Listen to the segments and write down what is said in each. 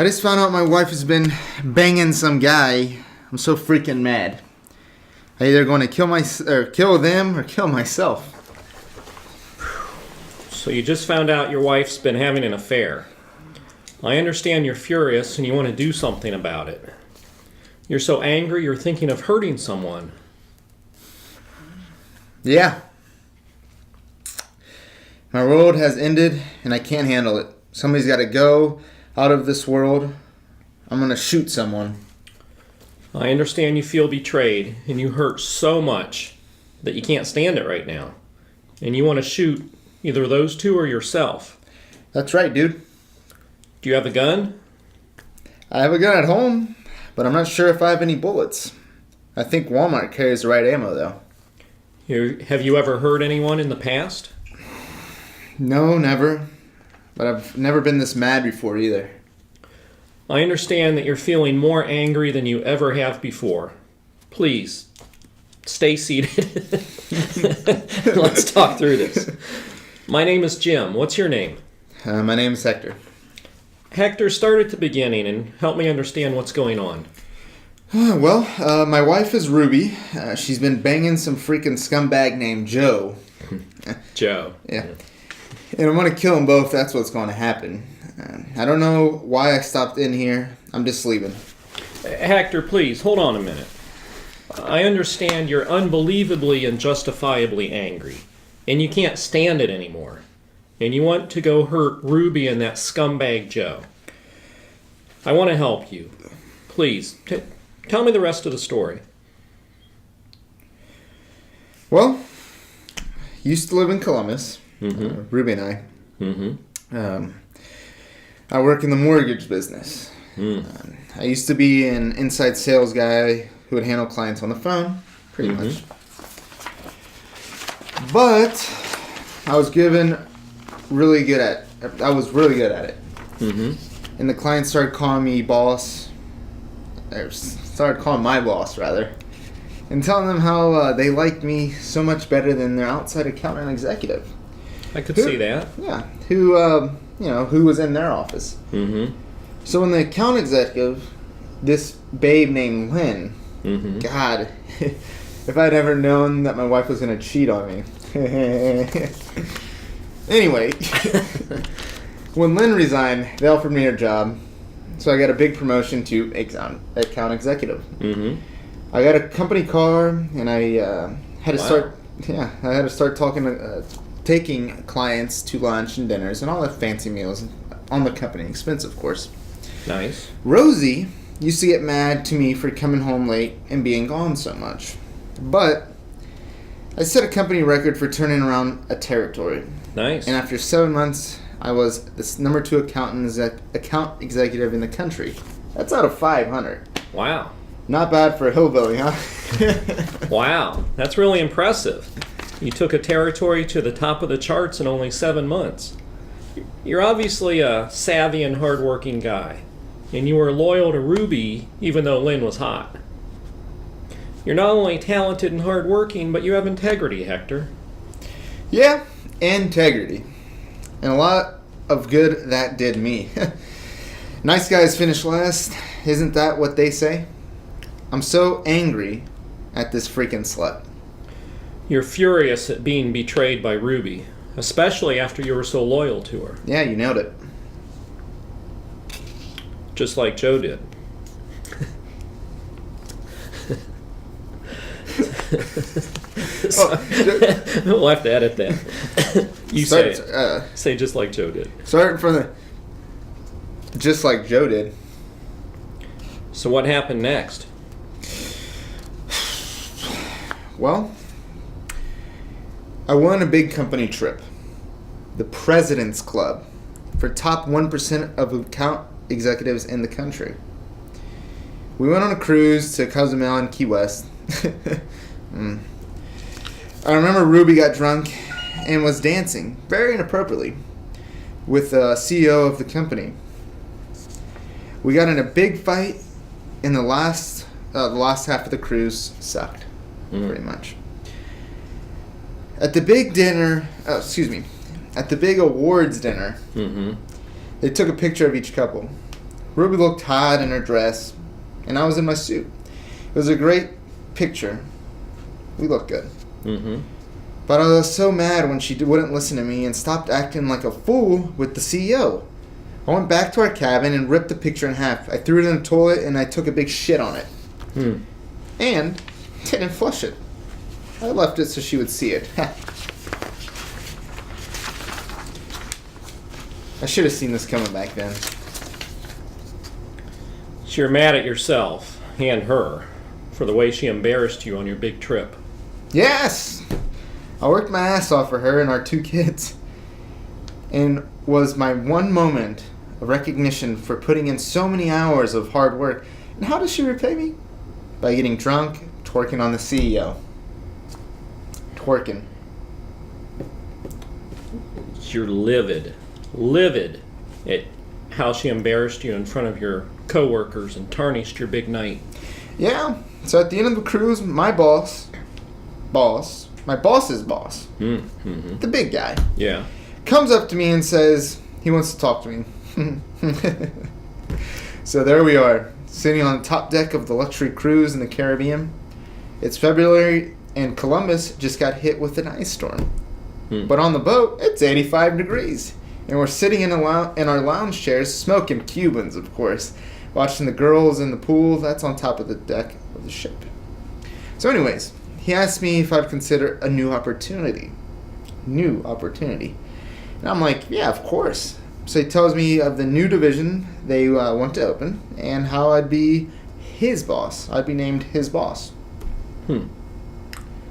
I just found out my wife has been banging some guy. I'm so freaking mad. I either going to kill them or kill myself. So you just found out your wife's been having an affair. I understand you're furious and you want to do something about it. You're so angry you're thinking of hurting someone. Yeah. My world has ended and I can't handle it. Somebody's got to go out of this world. I'm going to shoot someone. I understand you feel betrayed and you hurt so much that you can't stand it right now. And you want to shoot either those two or yourself. That's right, dude. Do you have a gun? I have a gun at home, but I'm not sure if I have any bullets. I think Walmart carries the right ammo, though. Have you ever hurt anyone in the past? No, never. But I've never been this mad before either. I understand that you're feeling more angry than you ever have before. Please, stay seated. Let's talk through this. My name is Jim. What's your name? My name is Hector. Hector, start at the beginning and help me understand what's going on. Well, my wife is Ruby. She's been banging some freaking scumbag named Joe. Joe. Yeah. And I'm going to kill them both. That's what's going to happen. I don't know why I stopped in here. I'm just leaving. Hector, please, hold on a minute. I understand you're unbelievably and justifiably angry, and you can't stand it anymore. And you want to go hurt Ruby and that scumbag Joe. I want to help you. Please, tell me the rest of the story. Well, used to live in Columbus. Mm-hmm. Ruby and I. Mm-hmm. I work in the mortgage business. I used to be an inside sales guy who would handle clients on the phone, pretty much. But I was really good at it. Mm-hmm. And the clients started calling me boss. Or started calling my boss, rather. And telling them how they liked me so much better than their outside accountant executive. I could see that. Yeah. Who was in their office. Mm-hmm. So when the account executive, this babe named Lynn, God, if I'd ever known that my wife was going to cheat on me. Anyway, when Lynn resigned, they offered me her job. So I got a big promotion to account executive. Mm-hmm. I got a company car, and I had to start taking clients to lunch and dinners and all the fancy meals on the company expense, of course. Nice. Rosie used to get mad to me for coming home late and being gone so much. But I set a company record for turning around a territory. Nice. And after 7 months, I was the number 2 account executive in the country. That's out of 500. Wow. Not bad for a hillbilly, huh? Wow. That's really impressive. You took a territory to the top of the charts in only 7 months. You're obviously a savvy and hardworking guy. And you were loyal to Ruby even though Lynn was hot. You're not only talented and hardworking, but you have integrity, Hector. Yeah, integrity. And a lot of good that did me. Nice guys finish last. Isn't that what they say? I'm so angry at this freaking slut. You're furious at being betrayed by Ruby, especially after you were so loyal to her. Yeah, you nailed it. Just like Joe did. We'll have to edit that. You say it. Say just like Joe did. Starting from the... Just like Joe did. So what happened next? Well, I won a big company trip. The President's Club. For top 1% of account executives in the country. We went on a cruise to Cozumel and Key West. I remember Ruby got drunk and was dancing, very inappropriately, with the CEO of the company. We got in a big fight, and the last half of the cruise sucked, pretty much. At the big at the big awards dinner, they took a picture of each couple. Ruby looked hot in her dress, and I was in my suit. It was a great picture. We looked good. Mm-hmm. But I was so mad when she wouldn't listen to me and stopped acting like a fool with the CEO. I went back to our cabin and ripped the picture in half. I threw it in the toilet and I took a big shit on it. And didn't flush it. I left it so she would see it. I should have seen this coming back then. So you're mad at yourself and her for the way she embarrassed you on your big trip. Yes! I worked my ass off for her and our 2 kids. And was my one moment of recognition for putting in so many hours of hard work. And how does she repay me? By getting drunk, twerking on the CEO. Twerking. You're livid at how she embarrassed you in front of your coworkers and tarnished your big night. Yeah. So at the end of the cruise, my boss's boss, Mm-hmm. the big guy, Yeah. comes up to me and says he wants to talk to me. So there we are, sitting on the top deck of the luxury cruise in the Caribbean. It's February and Columbus just got hit with an ice storm. But on the boat, it's 85 degrees. And we're sitting in our lounge chairs, smoking Cubans, of course, watching the girls in the pool. That's on top of the deck of the ship. So anyways, he asked me if I'd consider a new opportunity. And I'm like, yeah, of course. So he tells me of the new division they want to open and how I'd be his boss. I'd be named his boss. Who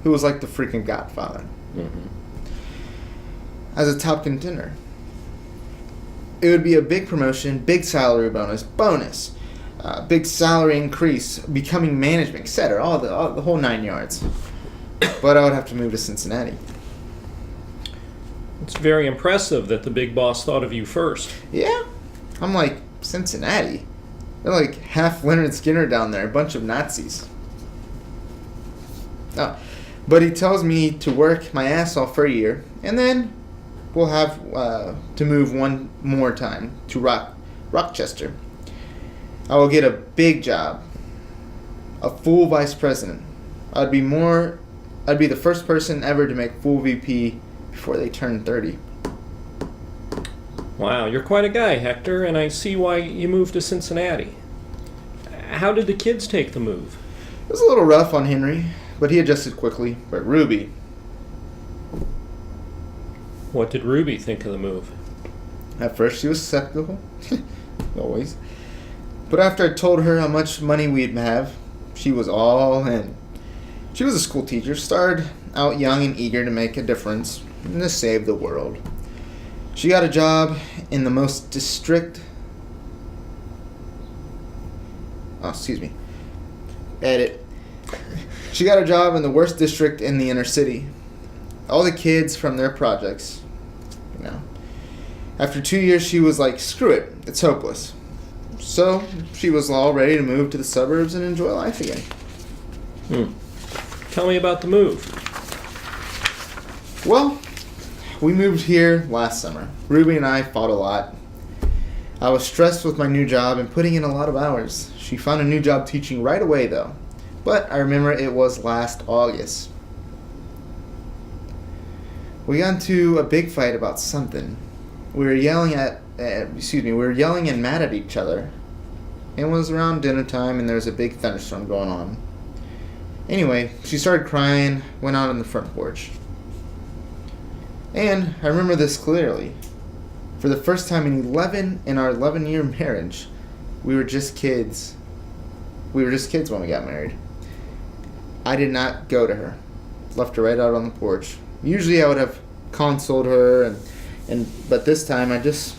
was like the freaking Godfather. Mm-hmm. As a top contender. It would be a big promotion, big salary bonus, big salary increase, becoming management, etc. All the whole 9 yards. But I would have to move to Cincinnati. It's very impressive that the big boss thought of you first. Yeah. I'm like, Cincinnati? They're like half Leonard Skinner down there, a bunch of Nazis. Oh, but he tells me to work my ass off for a year, and then we'll have to move one more time to Rochester. I will get a big job, a full vice president. I'd be the first person ever to make full VP before they turn 30. Wow, you're quite a guy, Hector, and I see why you moved to Cincinnati. How did the kids take the move? It was a little rough on Henry, but he adjusted quickly. But Ruby... What did Ruby think of the move? At first she was skeptical. Always. But after I told her how much money we'd have, she was all in. She was a school teacher, started out young and eager to make a difference and to save the world. She got a job in the most district... Oh, excuse me. Edit. She got a job in the worst district in the inner city. All the kids from their projects, you know. After 2 years, she was like, screw it, it's hopeless. So, she was all ready to move to the suburbs and enjoy life again. Tell me about the move. Well, we moved here last summer. Ruby and I fought a lot. I was stressed with my new job and putting in a lot of hours. She found a new job teaching right away, though. But I remember it was last August. We got into a big fight about something. We were yelling and mad at each other. It was around dinner time and there was a big thunderstorm going on. Anyway, she started crying, went out on the front porch. And I remember this clearly. For the first time in our 11-year marriage, we were just kids. We were just kids when we got married. I did not go to her. Left her right out on the porch. Usually I would have consoled her, but this time I was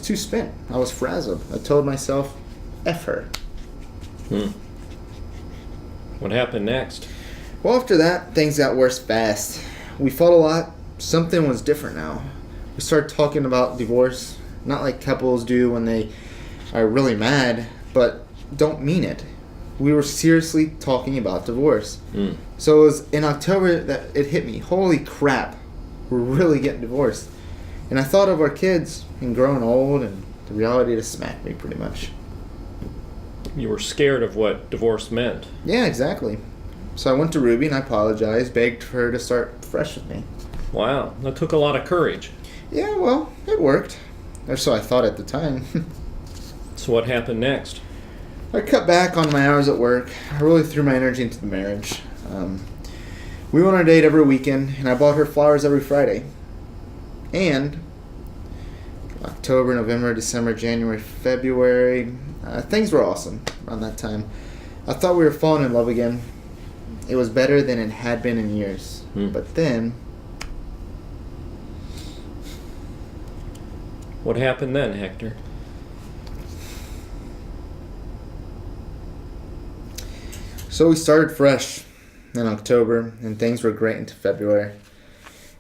too spent. I was frazzled. I told myself, F her. What happened next? Well, after that, things got worse fast. We fought a lot. Something was different now. We started talking about divorce, not like couples do when they are really mad, but don't mean it. We were seriously talking about divorce. So it was in October that it hit me. Holy crap, we're really getting divorced. And I thought of our kids and growing old and The reality just smacked me, pretty much. You were scared of what divorce meant. Yeah, exactly. So I went to Ruby and I apologized, begged for her to start fresh with me. Wow, that took a lot of courage. Yeah, well, it worked. Or so I thought at the time. So what happened next? I cut back on my hours at work. I really threw my energy into the marriage. We went on a date every weekend, and I bought her flowers every Friday. And October, November, December, January, February, things were awesome around that time. I thought we were falling in love again. It was better than it had been in years. But then... What happened then, Hector? So we started fresh in October, and things were great into February.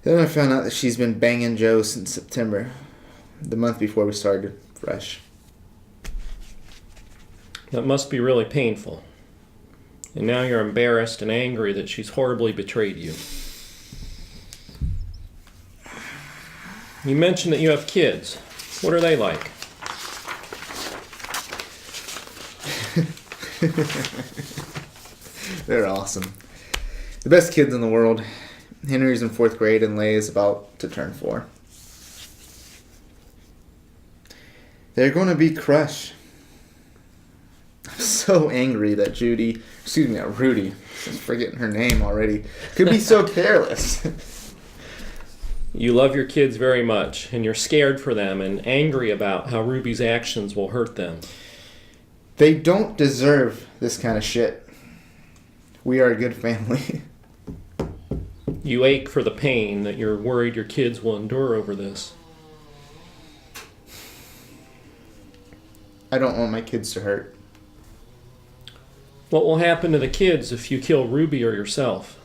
Then I found out that she's been banging Joe since September, the month before we started fresh. That must be really painful. And now you're embarrassed and angry that she's horribly betrayed you. You mentioned that you have kids. What are they like? They're awesome. The best kids in the world. Henry's in 4th grade and Leigh is about to turn 4. They're going to be crush. I'm so angry that Rudy, I'm forgetting her name already, could be so careless. You love your kids very much, and you're scared for them and angry about how Ruby's actions will hurt them. They don't deserve this kind of shit. We are a good family. You ache for the pain that you're worried your kids will endure over this. I don't want my kids to hurt. What will happen to the kids if you kill Ruby or yourself?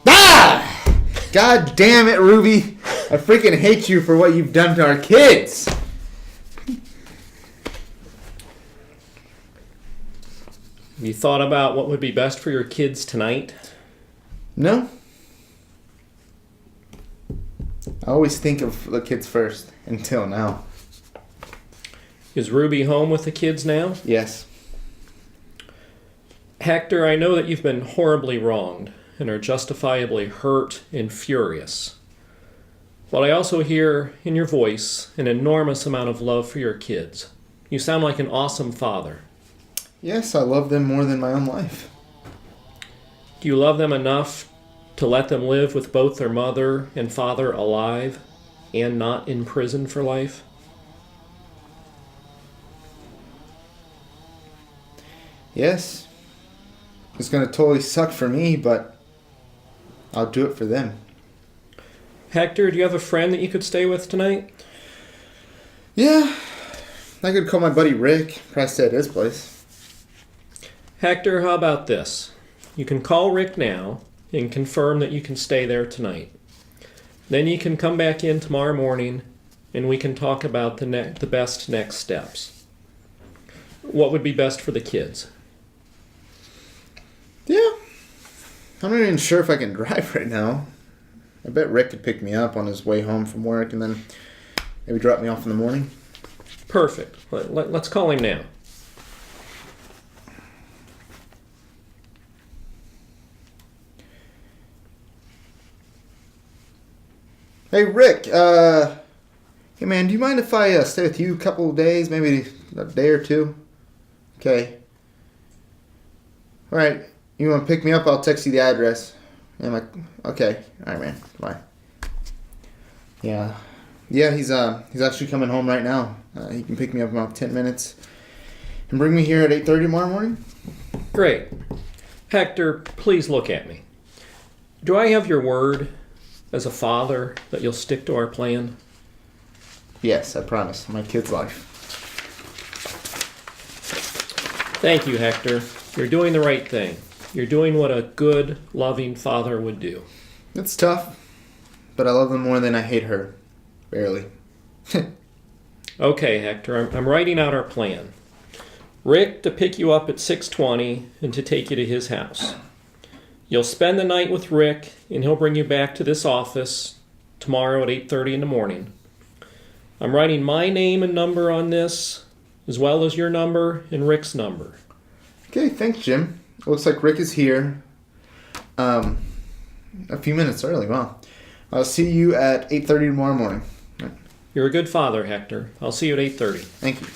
Ah! God damn it, Ruby. I freaking hate you for what you've done to our kids. Have you thought about what would be best for your kids tonight? No. I always think of the kids first, until now. Is Ruby home with the kids now? Yes. Hector, I know that you've been horribly wronged and are justifiably hurt and furious. But I also hear in your voice an enormous amount of love for your kids. You sound like an awesome father. Yes, I love them more than my own life. Do you love them enough to let them live with both their mother and father alive and not in prison for life? Yes. It's going to totally suck for me, but I'll do it for them. Hector, do you have a friend that you could stay with tonight? Yeah. I could call my buddy Rick. Probably stay at his place. Hector, how about this? You can call Rick now and confirm that you can stay there tonight. Then you can come back in tomorrow morning and we can talk about the best next steps. What would be best for the kids? Yeah. I'm not even sure if I can drive right now. I bet Rick could pick me up on his way home from work and then maybe drop me off in the morning. Perfect. Let's call him now. Hey, Rick, hey man, do you mind if I stay with you a couple of days, maybe a day or two? Okay. Alright, you want to pick me up? I'll text you the address. Okay, alright man, bye. Yeah, he's actually coming home right now. He can pick me up in about 10 minutes and bring me here at 8:30 tomorrow morning. Great. Hector, please look at me. Do I have your word as a father that you'll stick to our plan? Yes, I promise. My kid's life. Thank you, Hector. You're doing the right thing. You're doing what a good, loving father would do. It's tough, but I love them more than I hate her. Barely. Okay, Hector, I'm writing out our plan. Rick to pick you up at 6:20 and to take you to his house. You'll spend the night with Rick, and he'll bring you back to this office tomorrow at 8:30 in the morning. I'm writing my name and number on this, as well as your number and Rick's number. Okay, thanks, Jim. Looks like Rick is here. A few minutes early. Wow. I'll see you at 8:30 tomorrow morning. You're a good father, Hector. I'll see you at 8:30. Thank you.